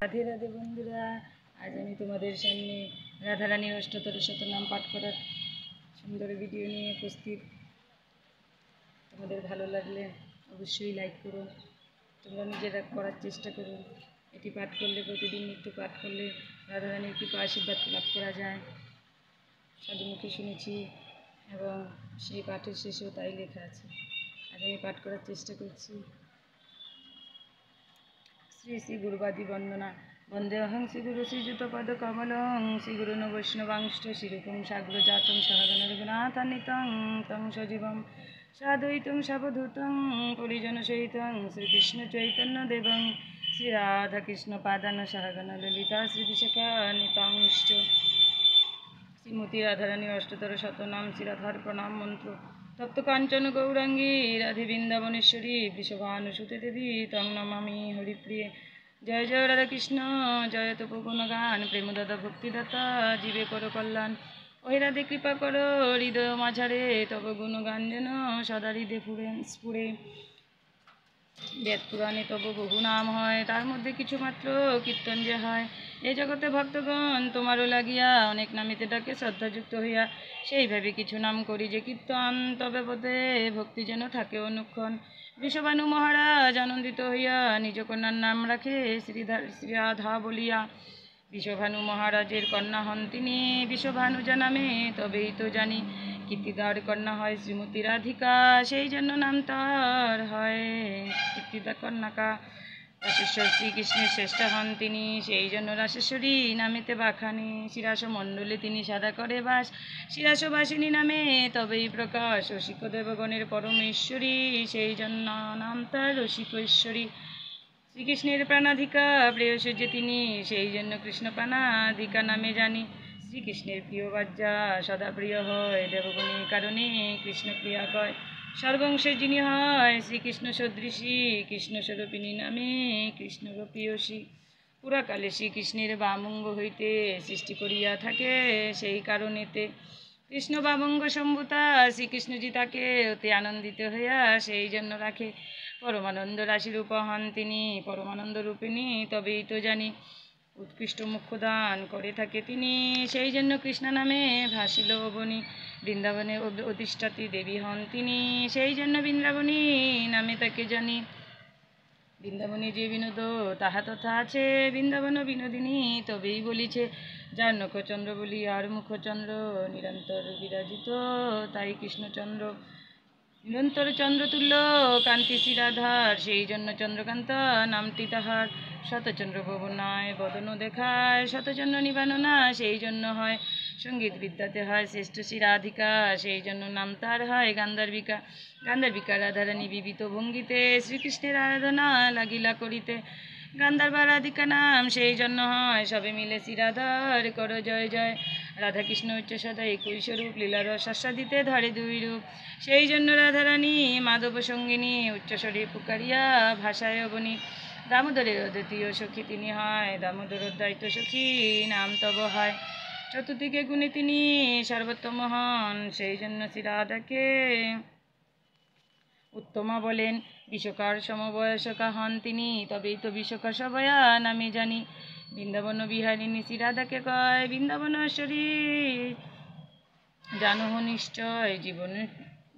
রাধে রাধে বন্ধুরা, আজ আমি তোমাদের সামনে রাধারানীর অষ্টতর শতনাম পাঠ করার সুন্দর ভিডিও নিয়ে উপস্থিত। তোমাদের ভালো লাগলে অবশ্যই লাইক করো, তোমরা নিজেরা করার চেষ্টা করো। এটি পাঠ করলে, প্রতিদিন নিত্য পাঠ করলে রাধারানীর কৃপা আশীর্বাদ লাভ করা যায়। সাধুমুখে শুনেছি এবং সেই পাঠের শেষেও তাই লেখা আছে। আজ আমি পাঠ করার চেষ্টা করছি। শ্রী শ্রী গুরুবাদী বন্দনা। বন্দেহং শ্রীগুরু শ্রীযুত পদ কমলং শ্রীগুরুন বৈষ্ণবাংশ শিরূপং সাগ্র জাতং সহগণ রঘুনাথান্বিতং তং সজীবং সাদ্বৈতং সাবধূতং পরিজন সহিতং শ্রীকৃষ্ণ চৈতন্য দেবং শ্রীরাধাকৃষ্ণ পাদান সহগণ ললিতা শ্রীবিশাখান্বিতাংশ্চ। শ্রীমতী রাধারানী অষ্টতর শতনাম শ্রীরাধার প্রণাম মন্ত্র। তপ্ত কাঞ্চন গৌরাঙ্গী রাধে বৃন্দাবনেশ্বরী বৃষভানুসুতে দেবী তং নমামি হরিপ্রিয়ে। জয় জয় রাধাকৃষ্ণ জয় তপ গুণগান প্রেমদাতা ভক্তিদাতা জীবে করো কল্যাণ। ওহে রাধে কৃপা করো হৃদয় মাঝারে তব গুণগান যেন সদা হৃদে স্ফুরে। বেদ পুরাণে তব বহু নাম হয়, তার মধ্যে কিছু মাত্র কীর্তন যে হয়। এ জগতে ভক্তগণ তোমারও লাগিয়া অনেক নামিতে ডাকে শ্রদ্ধাযুক্ত হইয়া, সেইভাবে কিছু নাম করি যে কীর্তন। তবে পদে ভক্তি যেন থাকে অনুক্ষণ। বৃষভানু মহারাজ আনন্দিত হইয়া নিজ কন্যার নাম রাখে শ্রীরাধা বলিয়া। বৃষভানু মহারাজের কন্যা হন তিনি বৃষভানুজা নামে, তবেই তো জানি কীর্তিদার কন্যা হয় শ্রীমতী রাধিকা, সেই জন্য নাম তার হয় কীর্তিদা কন্যাকা। রাসেশ্বর শ্রীকৃষ্ণের শ্রেষ্ঠ হন তিনি, সেই জন্য রাসেশ্বরী নামেতে বাখানি। শিরাস মণ্ডলে তিনি সাদা করে বাস, শিরাসবাসিনী নামে তবেই প্রকাশ। রসিক দেবগণের পরমেশ্বরী, সেই জন্য নাম তার রসিকেশ্বরী। শ্রীকৃষ্ণের প্রাণাধিকা প্রেয়সী যে তিনি, সেই জন্য কৃষ্ণ প্রাণাধিকা নামে জানি। শ্রীকৃষ্ণের প্রিয় বাজ্যা সদা প্রিয় হয়, দেবগণের কারণে কৃষ্ণ প্রিয়া কয়। সর্বংশে যিনি হয় শ্রীকৃষ্ণ সদৃশী, কৃষ্ণস্বরূপিণী নামে কৃষ্ণর প্রিয়সী। পুরাকালে শ্রীকৃষ্ণের বামঙ্গ হইতে সৃষ্টি করিয়া থাকে, সেই কারণেতে কৃষ্ণ বামঙ্গ সম্ভূতা শ্রীকৃষ্ণজি তাকে অতি আনন্দিত হইয়া সেই জন্য রাখে। পরমানন্দ রাশিরূপ হন তিনি পরমানন্দ রূপিণী, তবেই তো জানি উৎকৃষ্ট মুখ্যদান করে থাকে তিনি, সেই জন্য কৃষ্ণ নামে ভাসিল বনি। বৃন্দাবনে অধিষ্ঠাত্রী দেবী হন তিনি, সেই জন্য বৃন্দাবনী নামে তাকে জানি। বৃন্দাবনে যে বিনোদ তাহা তথা আছে, বৃন্দাবন বিনোদিনী তবেই বলিছে। যার নখচন্দ্র বলি আর মুখচন্দ্র নিরন্তর বিরাজিত, তাই কৃষ্ণচন্দ্র। নিরন্তর চন্দ্রতুল্য কান্তি শ্রীরাধার, সেই জন্য চন্দ্রকান্তা নামটি তাহার। শতচন্দ্র ভবনায় বদন দেখায়, শতচন্দ্র নিবানো না, সেই জন্য হয়। সঙ্গীত বিদ্যাতে হয় শ্রেষ্ঠ শ্রীরাধিকা, সেই জন্য নাম তার হয় গান্ধার্বিকা। গান্ধার্বিকা রাধারানী বিবিত ভঙ্গিতে শ্রীকৃষ্ণের আরাধনা লাগিলা করিতে। গান্ধার্বা রাধিকা নাম সেই জন্য হয়, সবে মিলে শ্রীরাধার কর জয় জয়। রাধাকৃষ্ণ উচ্চ সদা একই স্বরূপ, লীলার আস্বাদিতে ধরে দুই রূপ, সেই জন্য রাধারানী মাধব সঙ্গিনী উচ্চস্বরে পুকারিয়া ভাষায় বনি। দামোদরের অদ্বিতীয় সখী তিনি হয়, দামোদর অদ্বৈত সখী নাম তব হয়। চতুর্দিকে গুণে তিনি সর্বোত্তম হন, সেই জন্য শ্রীরাধাকে উত্তমা বলেন। বিশ্বকার সমবয়সকা হন তিনি, তবেই তো বিশ্বকা সবয়া নামে জানি। বৃন্দাবন বিহারিণী শ্রীরাধাকে কয় বৃন্দাবনেশ্বরী, জানুহ নিশ্চয় জীবনে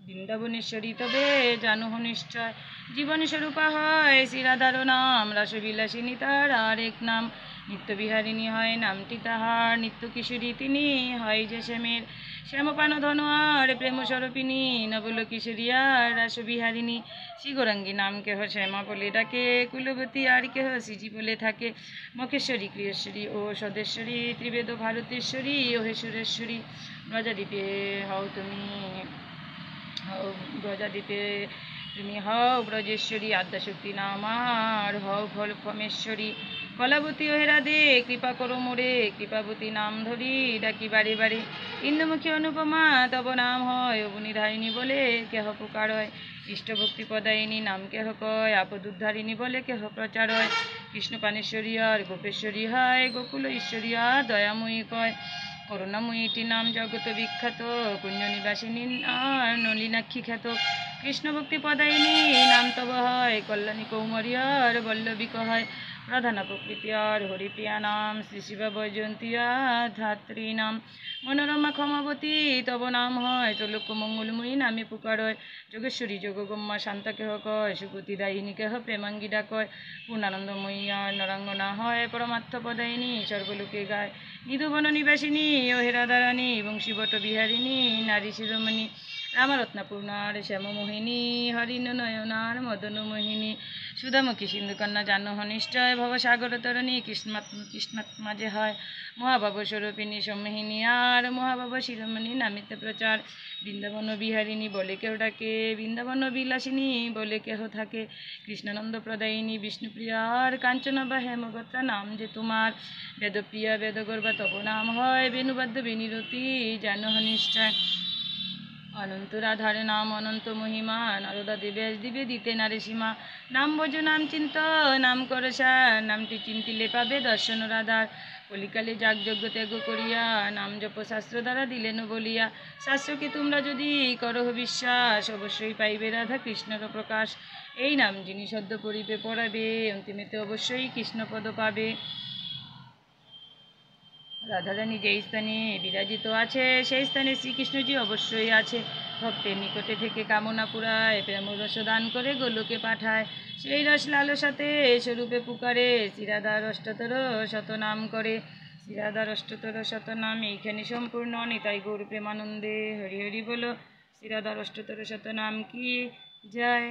বৃন্দাবনেশ্বরী, তবে জানুহ নিশ্চয় জীবন স্বরূপা হয় শ্রীরাধারও নাম। রাসবিলাসিনী তার আরেক নাম, নিত্যবিহারিণী হয় নামটি তাহার। নিত্য কিশোরী তিনি হয় যে শ্যামের, শ্যামপান ধনোয়ার প্রেম স্বরূপিণী নবল কিশোরী আর রাসবিহারিণী। শ্রীগৌরাঙ্গী নাম কেহ শ্যামা বলে ডাকে, কুলবতী আর কেহ শ্রীজি বলে থাকে। মখেশ্বরী ক্রিয়েশ্বরী ও সদেশ্বরী, ত্রিবেদ ভারতেশ্বরী ও হেশ্বরেশ্বরী। ব্রজাদ্বীপে হও তুমি হও ব্রজাদ্বীপে তুমি হও ব্রজেশ্বরী, আদ্যাশক্তি নাম আর হও ফমেশ্বরী। কলাবতী ও রাধে কৃপা করো মোরে, কৃপাবতী নাম ধরি ডাকি বারে বারে। ইন্দুমুখী অনুপমা তব নাম হয়, অবনীধারিণী বলে কেহ পুকার হয়। ইষ্টভক্তি প্রদায়িনী নাম কেহ কয়, আপদ উদ্ধারিণী বলে কেহ প্রচার হয়। কৃষ্ণপানেশ্বরী আর গোপেশ্বরী হয়, গোকুল ঈশ্বরী আর দয়াময়ী কয়। করুণাময়ীটি নাম জগত বিখ্যাত, কুঞ্জ নিবাসিনী আর নলিনাক্ষী খ্যাত। কৃষ্ণভক্তি প্রদায়িনী নাম তব হয়, কল্যাণী কৌমারী আর বল্লভী কয়। প্রধান প্রকৃতি আর হরিপ্রিয়া নাম শ্রী শিব বৈজন্তিয়া ধাত্রী নাম মনোরমা ক্ষমাবতী তব নাম হয় ত্রৈলোক্য মঙ্গলময়ী নামে পুকারয় যোগেশ্বরী যোগগম্মা শান্তা কেহ কয় সুগতি দায়িনী কেহ প্রেমাঙ্গিডা কয় পূর্ণানন্দময়ী আর নরাঙ্গনা হয় পরমার্থ পদায়িনী সর্বলোকে গায় নিধুবন নিবাসিনী ও হেরাধারানী বংশীবট বিহারিণী নারী শিরোমণি রামরত্নপূর্ণার শ্যামমোহিনী হরিণ নয়নার মদন মোহিনী সুধামুখী সিন্ধুকন্যা জাহ্নব নিশ্চয় ভবসাগর তরণী কৃষ্ণাত্মা যে হয় মহাভাব স্বরূপিণী সম্মোহিনী আর মহাভাব শিরোমণি নামিতে প্রচার বৃন্দাবন বিহারিণী বলে কেউ ডাকে বৃন্দাবন বিলাসিনী বলে কেহ থাকে কৃষ্ণানন্দ প্রদায়িনী বিষ্ণুপ্রিয়ার কাঞ্চনবা হেমগত্রা নাম যে তোমার বেদপ্রিয়া বেদগর্বা তব নাম হয় বেণুবাদ্য বেনিরতি জাহ্নব নিশ্চয় অনন্ত রাধার নাম অনন্ত মহিমা নারদা দেবেশ দিবে দিতে নারে সীমা নাম বোঝো নাম চিন্ত নাম করো সার নামটি চিন্তিলে পাবে দর্শন রাধার কলিকালে যাগযজ্ঞ ত্যাগ করিয়া নাম জপ শাস্ত্র দ্বারা দিলেন বলিয়া শাস্ত্রকে তোমরা যদি করো বিশ্বাস অবশ্যই পাইবে রাধা কৃষ্ণের প্রকাশ এই নাম যিনি সদ্য পড়িবে পড়াবে অন্তিমেতে অবশ্যই কৃষ্ণপদ পাবে রাধারানী যেই স্থানে বিরাজিত আছে সেই স্থানে শ্রীকৃষ্ণজি অবশ্যই আছে ভক্তের নিকটে থেকে কামনা পুরায় প্রেম রস দান করে গোলোকে পাঠায় সেই রস লালসাতে স্বরূপে পুকারে শ্রীরাধার অষ্টতর শতনাম করে শ্রীরাধার অষ্টতর শতনাম এইখানে সম্পূর্ণ নিতাই গৌর প্রেমানন্দে হরি হরি বলো শ্রীরাধার অষ্টতর শতনাম কি জয়।